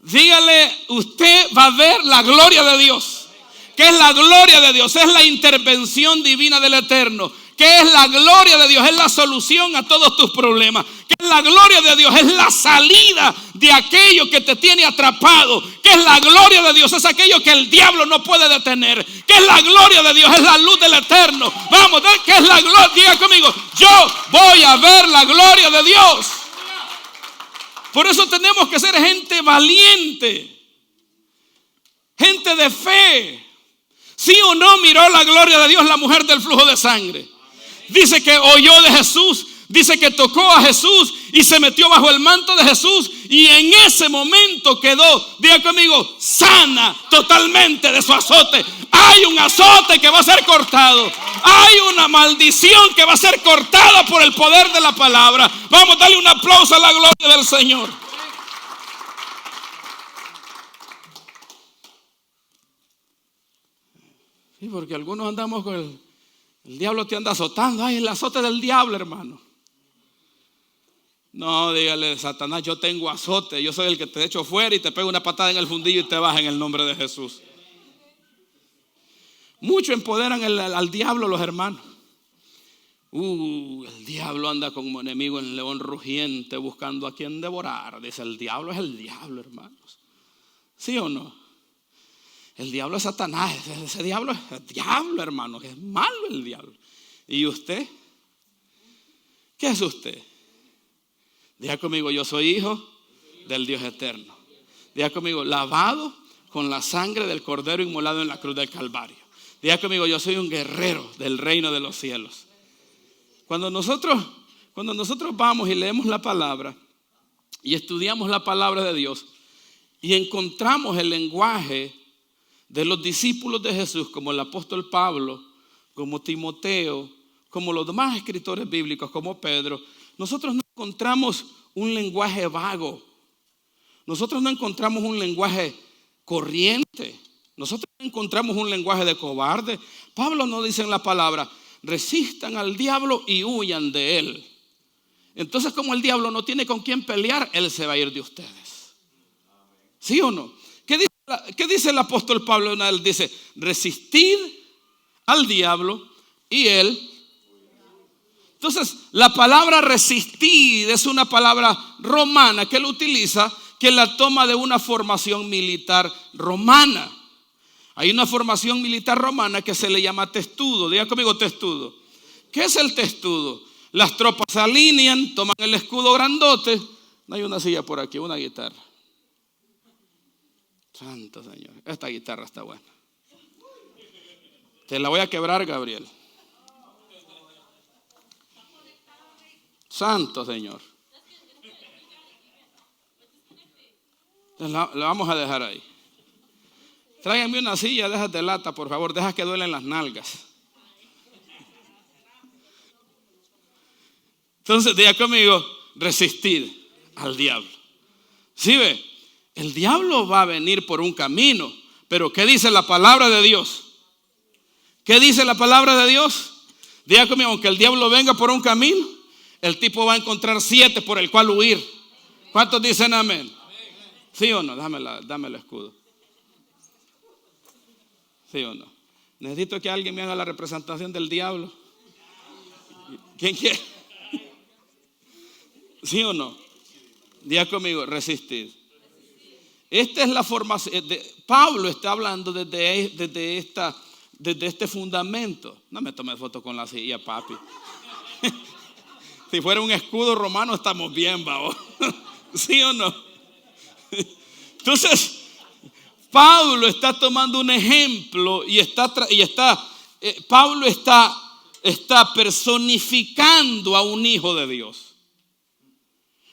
Dígale, usted va a ver la gloria de Dios. ¿Qué es la gloria de Dios? Es la intervención divina del Eterno. ¿Qué es la gloria de Dios? Es la solución a todos tus problemas. ¿Qué es la gloria de Dios? Es la salida de aquello que te tiene atrapado. ¿Qué es la gloria de Dios? Es aquello que el diablo no puede detener. ¿Qué es la gloria de Dios? Es la luz del Eterno. Vamos, ¿qué es la gloria? Diga conmigo, yo voy a ver la gloria de Dios. Por eso tenemos que ser gente valiente, gente de fe. ¿Sí o no miró la gloria de Dios la mujer del flujo de sangre? Dice que oyó de Jesús, dice que tocó a Jesús y se metió bajo el manto de Jesús y en ese momento quedó, diga conmigo, sana totalmente de su azote. Hay un azote que va a ser cortado, hay una maldición que va a ser cortada por el poder de la palabra. Vamos a darle un aplauso a la gloria del Señor. Sí, porque algunos andamos con el diablo te anda azotando. Ay, el azote del diablo, hermano. No, dígale, Satanás, yo tengo azote. Yo soy el que te echo fuera y te pego una patada en el fundillo y te baja en el nombre de Jesús. Mucho empoderan al diablo los hermanos. El diablo anda como enemigo en león rugiente buscando a quien devorar. Dice, el diablo es el diablo, hermanos. ¿Sí o no? El diablo es Satanás, ese diablo es el diablo, hermano, que es malo el diablo. ¿Y usted? ¿Qué es usted? Diga conmigo, yo soy hijo del Dios eterno. Diga conmigo, lavado con la sangre del Cordero inmolado en la cruz del Calvario. Diga conmigo, yo soy un guerrero del reino de los cielos. Cuando nosotros vamos y leemos la palabra y estudiamos la palabra de Dios y encontramos el lenguaje de los discípulos de Jesús, como el apóstol Pablo, como Timoteo, como los demás escritores bíblicos, como Pedro, nosotros no encontramos un lenguaje vago. Nosotros no encontramos un lenguaje corriente. Nosotros no encontramos un lenguaje de cobarde. Pablo no dice en la palabra, resistan al diablo y huyan de él. Entonces, como el diablo no tiene con quién pelear, él se va a ir de ustedes. ¿Sí o no? ¿Qué dice el apóstol Pablo? Él dice, resistid al diablo y él. Entonces, la palabra resistir es una palabra romana que él utiliza, que la toma de una formación militar romana. Hay una formación militar romana que se le llama testudo. Diga conmigo, testudo. ¿Qué es el testudo? Las tropas se alinean, toman el escudo grandote. No hay una silla por aquí, una guitarra. Santo Señor, esta guitarra está buena. Te la voy a quebrar, Gabriel. Santo Señor. La vamos a dejar ahí. Tráiganme una silla de esas de lata, por favor. Deja que duelen las nalgas. Entonces, diga conmigo, resistir al diablo. ¿Sí ve? El diablo va a venir por un camino, pero ¿qué dice la palabra de Dios? ¿Qué dice la palabra de Dios? Diga conmigo, aunque el diablo venga por un camino, el tipo va a encontrar 7 por el cual huir. ¿Cuántos dicen amén? ¿Sí o no? Dame el escudo. ¿Sí o no? Necesito que alguien me haga la representación del diablo. ¿Quién quiere? ¿Sí o no? Diga conmigo, resistir. Esta es la formación. Pablo está hablando desde este fundamento. No me tome foto con la silla, papi. Si fuera un escudo romano estamos bien, babo. ¿Sí o no? Entonces, Pablo está tomando un ejemplo y Pablo está personificando a un hijo de Dios.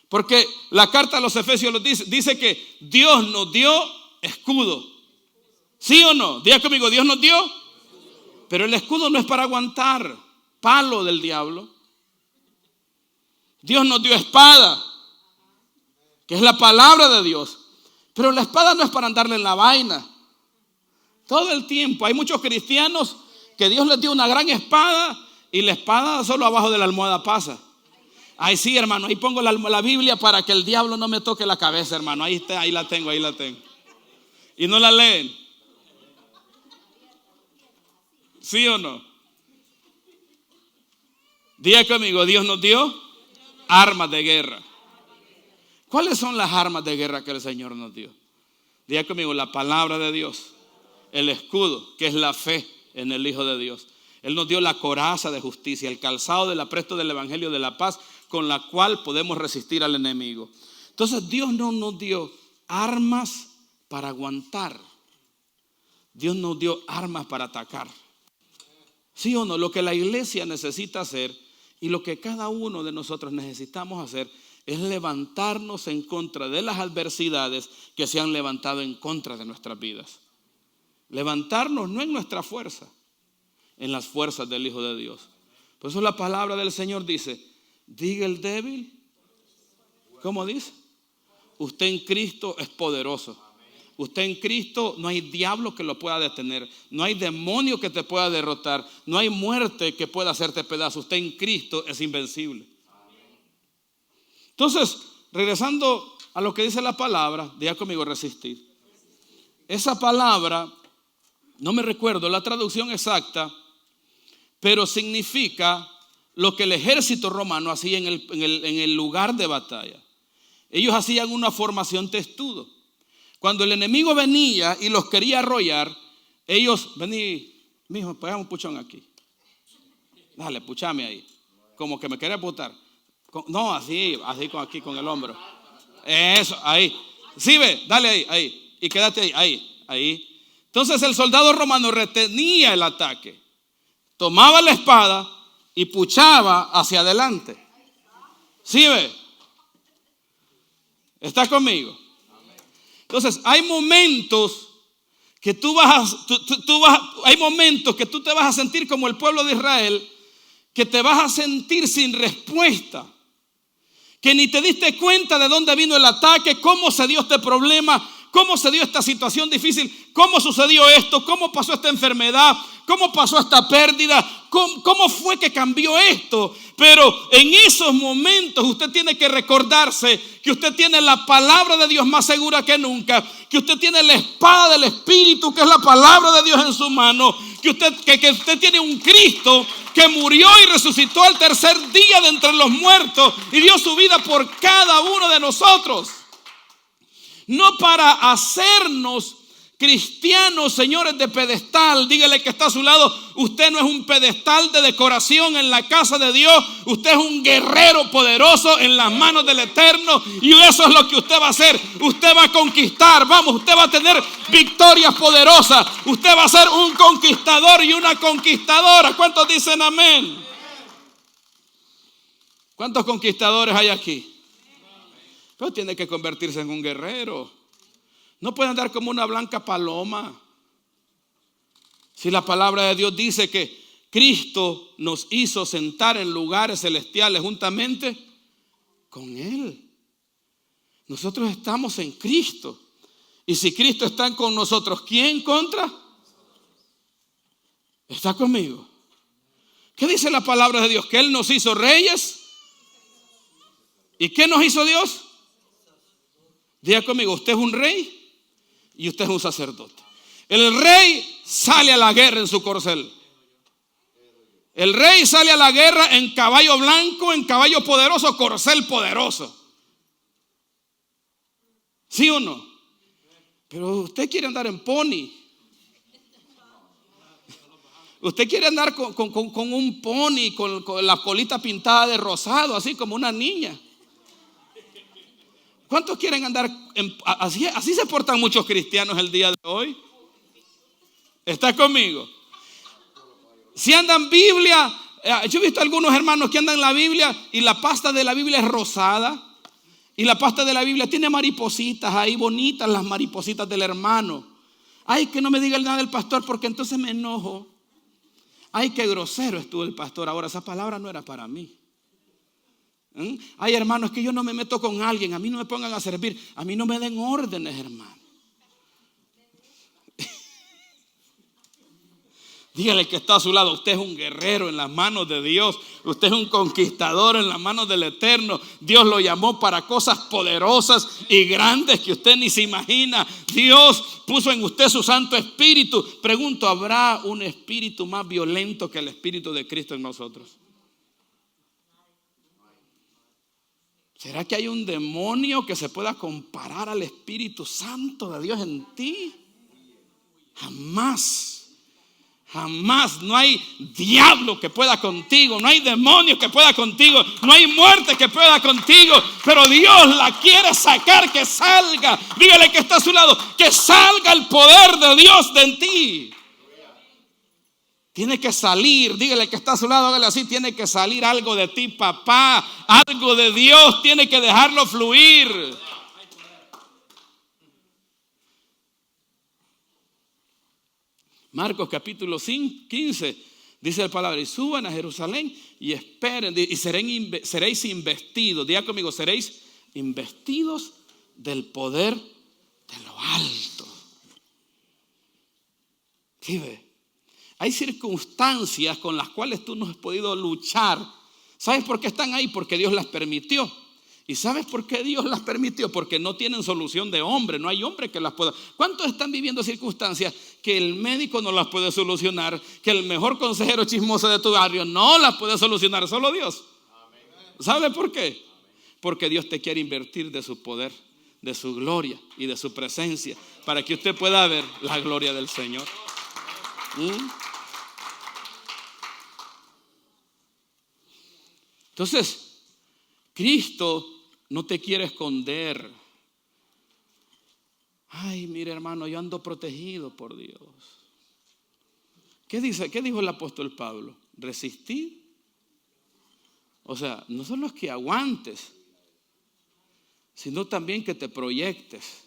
Porque la carta a los Efesios dice que Dios nos dio escudo. ¿Sí o no? Diga conmigo, Dios nos dio. Pero el escudo no es para aguantar palo del diablo. Dios nos dio espada, que es la palabra de Dios. Pero la espada no es para andarle en la vaina. Todo el tiempo hay muchos cristianos que Dios les dio una gran espada y la espada solo abajo de la almohada pasa. Ay, sí, hermano, ahí pongo la Biblia para que el diablo no me toque la cabeza, hermano. Ahí está, ahí la tengo. Y no la leen. ¿Sí o no? Diga conmigo, Dios nos dio armas de guerra. ¿Cuáles son las armas de guerra que el Señor nos dio? Diga conmigo, la palabra de Dios, el escudo, que es la fe en el Hijo de Dios. Él nos dio la coraza de justicia, el calzado del apresto del evangelio de la paz, con la cual podemos resistir al enemigo. Entonces Dios no nos dio armas para aguantar. Dios nos dio armas para atacar. ¿Sí o no? Lo que la iglesia necesita hacer y lo que cada uno de nosotros necesitamos hacer es levantarnos en contra de las adversidades que se han levantado en contra de nuestras vidas. Levantarnos no en nuestra fuerza, en las fuerzas del Hijo de Dios. Por eso la palabra del Señor dice: diga el débil, ¿cómo dice? Usted en Cristo es poderoso. Usted en Cristo no hay diablo que lo pueda detener. No hay demonio que te pueda derrotar. No hay muerte que pueda hacerte pedazo. Usted en Cristo es invencible. Entonces, regresando a lo que dice la palabra, diga conmigo, resistir. Esa palabra, no me recuerdo la traducción exacta, pero significa lo que el ejército romano hacía en el lugar de batalla. Ellos hacían una formación testudo. Cuando el enemigo venía y los quería arrollar, ellos, vení, mijo, pegamos un puchón aquí. Dale, puchame ahí. Como que me quiere putar. No, así aquí con el hombro. Eso, ahí. Sí, ve, dale ahí. Y quédate ahí. Entonces el soldado romano retenía el ataque. Tomaba la espada y puchaba hacia adelante. ¿Sí ve? ¿Está conmigo? Entonces hay momentos que hay momentos que tú te vas a sentir como el pueblo de Israel, que te vas a sentir sin respuesta, que ni te diste cuenta de dónde vino el ataque, cómo se dio este problema, cómo se dio esta situación difícil, cómo sucedió esto, cómo pasó esta enfermedad, cómo pasó esta pérdida, cómo fue que cambió esto. Pero en esos momentos usted tiene que recordarse que usted tiene la palabra de Dios más segura que nunca, que usted tiene la espada del Espíritu, que es la palabra de Dios en su mano, que usted tiene un Cristo que murió y resucitó al tercer día de entre los muertos y dio su vida por cada uno de nosotros. No para hacernos cristianos, señores, de pedestal. Dígale que está a su lado: usted no es un pedestal de decoración en la casa de Dios. Usted es un guerrero poderoso en las manos del Eterno. Y eso es lo que usted va a hacer. Usted va a conquistar. Usted va a tener victorias poderosas. Usted va a ser un conquistador y una conquistadora. ¿Cuántos dicen amén? ¿Cuántos conquistadores hay aquí? Pero tiene que convertirse en un guerrero. No puede andar como una blanca paloma. Si la palabra de Dios dice que Cristo nos hizo sentar en lugares celestiales juntamente con Él. Nosotros estamos en Cristo. Y si Cristo está con nosotros, ¿quién contra? ¿Está conmigo? ¿Qué dice la palabra de Dios? Que Él nos hizo reyes. ¿Y qué nos hizo Dios? Diga conmigo, usted es un rey y usted es un sacerdote. El rey sale a la guerra en su corcel. El rey sale a la guerra en caballo blanco, en caballo poderoso, corcel poderoso. ¿Sí o no? Pero usted quiere andar en pony. Usted quiere andar con un pony, con la colita pintada de rosado, así como una niña. ¿Cuántos quieren andar así? Así se portan muchos cristianos el día de hoy. ¿Está conmigo? Si andan Biblia, yo he visto algunos hermanos que andan en la Biblia y la pasta de la Biblia es rosada. Y la pasta de la Biblia tiene maripositas ahí, bonitas las maripositas del hermano. Ay, que no me diga nada del pastor porque entonces me enojo. Ay, qué grosero estuvo el pastor. Ahora esa palabra no era para mí. Ay, hermanos, que yo no me meto con alguien. A mí no me pongan a servir. A mí no me den órdenes, hermano. Dígale que está a su lado, usted es un guerrero en las manos de Dios. Usted es un conquistador en las manos del Eterno. Dios lo llamó para cosas poderosas y grandes que usted ni se imagina. Dios puso en usted su Santo Espíritu. Pregunto, ¿habrá un espíritu más violento que el Espíritu de Cristo en nosotros? ¿Será que hay un demonio que se pueda comparar al Espíritu Santo de Dios en ti? Jamás. Jamás. No hay diablo que pueda contigo, no hay demonio que pueda contigo, no hay muerte que pueda contigo, pero Dios la quiere sacar, que salga. Dígale que está a su lado, que salga el poder de Dios de en ti. Tiene que salir. Dígale que está a su lado, hágale así, tiene que salir algo de ti, papá. Algo de Dios, tiene que dejarlo fluir. Marcos capítulo 15 dice la palabra: y suban a Jerusalén y esperen, y seréis investidos. Diga conmigo, seréis investidos del poder de lo alto. ¿Sí ve? Hay circunstancias con las cuales tú no has podido luchar. ¿Sabes por qué están ahí? Porque Dios las permitió. ¿Y sabes por qué Dios las permitió? Porque no tienen solución de hombre. No hay hombre que las pueda. ¿Cuántos están viviendo circunstancias que el médico no las puede solucionar? Que el mejor consejero chismoso de tu barrio no las puede solucionar. Solo Dios. ¿Sabe por qué? Porque Dios te quiere invertir de su poder, de su gloria y de su presencia, para que usted pueda ver la gloria del Señor. Entonces, Cristo no te quiere esconder. Ay, mire, hermano, yo ando protegido por Dios. ¿Qué dijo el apóstol Pablo? Resistir. O sea, no solo es que aguantes, sino también que te proyectes.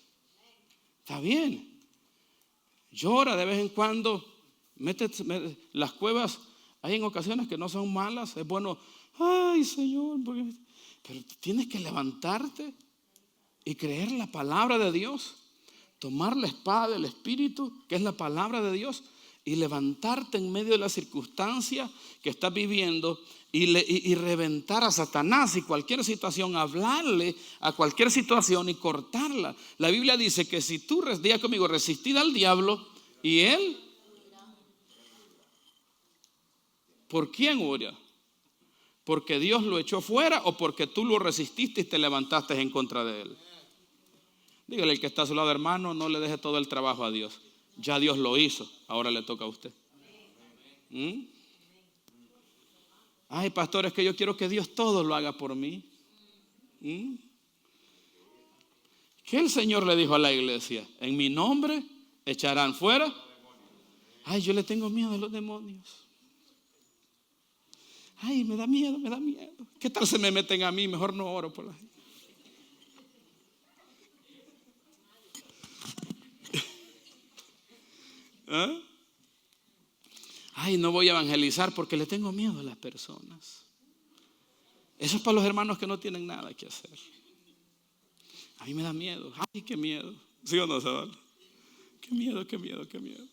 Está bien. Llora de vez en cuando. Métete las cuevas. Hay en ocasiones que no son malas. Es bueno. Ay, Señor, pero tienes que levantarte y creer la palabra de Dios, tomar la espada del Espíritu, que es la palabra de Dios, y levantarte en medio de la circunstancia que estás viviendo y reventar a Satanás y cualquier situación, hablarle a cualquier situación y cortarla. La Biblia dice que si tú, diga conmigo, resistid al diablo y él, ¿por quién huirá? ¿Porque Dios lo echó fuera o porque tú lo resististe y te levantaste en contra de él? Dígale al que está a su lado, hermano, no le deje todo el trabajo a Dios. Ya Dios lo hizo, ahora le toca a usted. Ay, pastor, es que yo quiero que Dios todo lo haga por mí. ¿Qué el Señor le dijo a la iglesia? En mi nombre echarán fuera. Ay, yo le tengo miedo a los demonios. Ay, me da miedo, me da miedo. ¿Qué tal se me meten a mí? Mejor no oro por la gente. Ay, no voy a evangelizar porque le tengo miedo a las personas. Eso es para los hermanos que no tienen nada que hacer. A mí me da miedo. Ay, qué miedo. ¿Sí o no, Sabal? Qué miedo, qué miedo, qué miedo.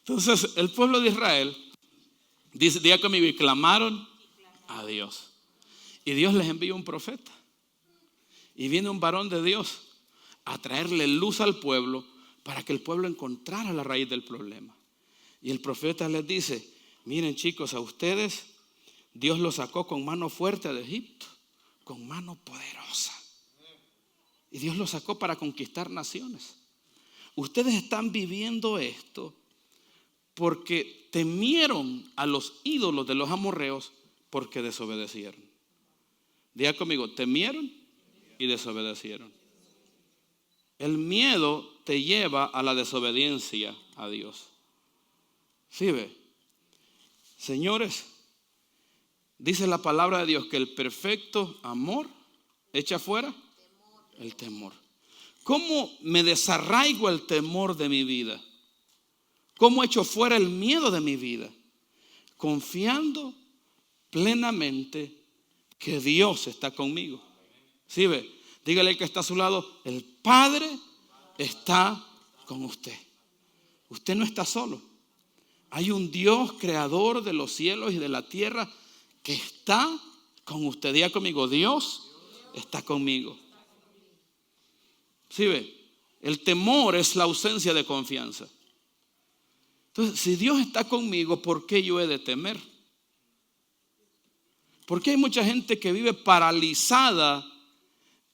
Entonces el pueblo de Israel, diga conmigo, y clamaron a Dios. Y Dios les envía un profeta. Y viene un varón de Dios a traerle luz al pueblo para que el pueblo encontrara la raíz del problema. Y el profeta les dice: miren, chicos, a ustedes Dios los sacó con mano fuerte de Egipto, con mano poderosa. Y Dios los sacó para conquistar naciones. Ustedes están viviendo esto porque temieron a los ídolos de los amorreos, porque desobedecieron. Diga conmigo: temieron y desobedecieron. El miedo te lleva a la desobediencia a Dios. ¿Sí ve? Señores, dice la palabra de Dios que el perfecto amor echa fuera el temor. ¿Cómo me desarraigo el temor de mi vida? ¿Cómo echo fuera el miedo de mi vida? Confiando plenamente que Dios está conmigo. ¿Sí ve? Dígale al que está a su lado: el Padre está con usted. Usted no está solo. Hay un Dios creador de los cielos y de la tierra que está con usted. Diga conmigo: Dios está conmigo. ¿Sí ve? El temor es la ausencia de confianza. Entonces, si Dios está conmigo, ¿por qué yo he de temer? Porque hay mucha gente que vive paralizada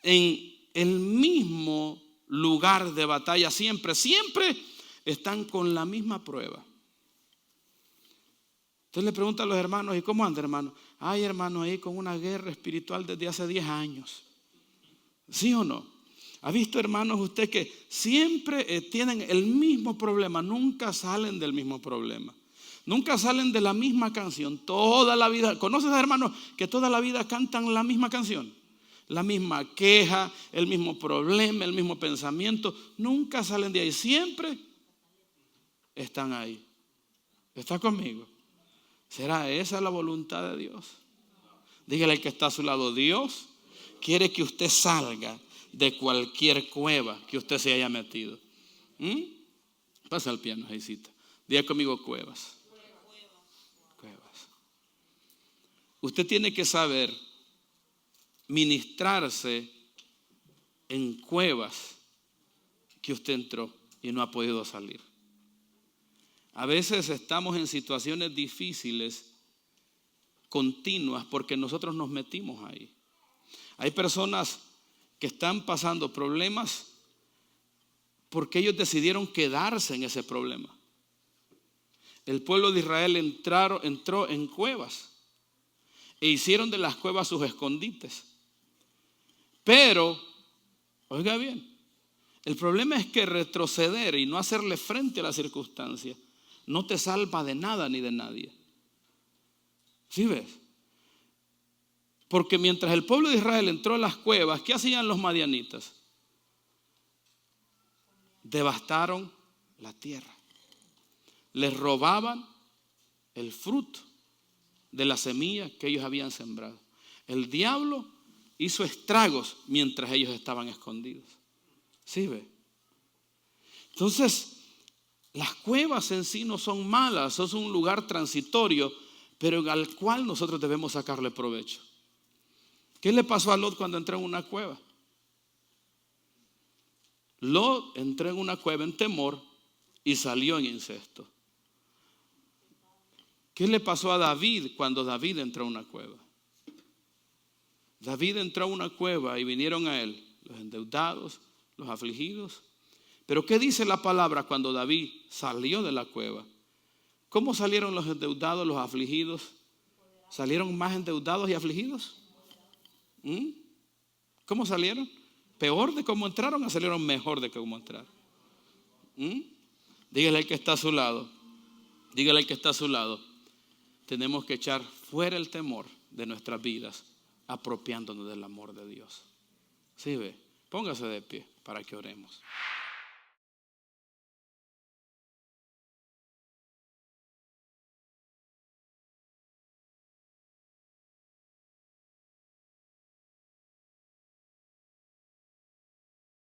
en el mismo lugar de batalla siempre. Siempre están con la misma prueba. Entonces le pregunta a los hermanos: ¿y cómo anda, hermano? Ay, hermano, ahí con una guerra espiritual desde hace 10 años. ¿Sí o no? ¿Ha visto, hermanos, usted que siempre tienen el mismo problema? Nunca salen del mismo problema. Nunca salen de la misma canción. Toda la vida. ¿Conoces a hermanos que toda la vida cantan la misma canción? La misma queja, el mismo problema, el mismo pensamiento. Nunca salen de ahí. Siempre están ahí. ¿Está conmigo? ¿Será esa la voluntad de Dios? Dígale al que está a su lado: Dios quiere que usted salga de cualquier cueva que usted se haya metido. Pasa al piano, Jaicita. Diga conmigo: cuevas. Cuevas. Usted tiene que saber ministrarse en cuevas que usted entró y no ha podido salir. A veces estamos en situaciones difíciles continuas porque nosotros nos metimos ahí. Hay personas que están pasando problemas porque ellos decidieron quedarse en ese problema. El pueblo de Israel entró en cuevas e hicieron de las cuevas sus escondites. Pero, oiga bien, el problema es que retroceder y no hacerle frente a la circunstancia no te salva de nada ni de nadie. ¿Sí ves? Porque mientras el pueblo de Israel entró a las cuevas, ¿qué hacían los madianitas? Devastaron la tierra. Les robaban el fruto de la semilla que ellos habían sembrado. El diablo hizo estragos mientras ellos estaban escondidos. ¿Sí ve? Entonces, las cuevas en sí no son malas, son un lugar transitorio, pero al cual nosotros debemos sacarle provecho. ¿Qué le pasó a Lot cuando entró en una cueva? Lot entró en una cueva en temor y salió en incesto. ¿Qué le pasó a David cuando David entró a una cueva? David entró a una cueva y vinieron a él los endeudados, los afligidos. Pero ¿qué dice la palabra cuando David salió de la cueva? ¿Cómo salieron los endeudados, los afligidos? ¿Salieron más endeudados y afligidos? ¿Cómo salieron? ¿Peor de cómo entraron o salieron mejor de cómo entraron? Dígale al que está a su lado. Dígale al que está a su lado. Tenemos que echar fuera el temor de nuestras vidas, apropiándonos del amor de Dios. ¿Sí ve? Póngase de pie para que oremos.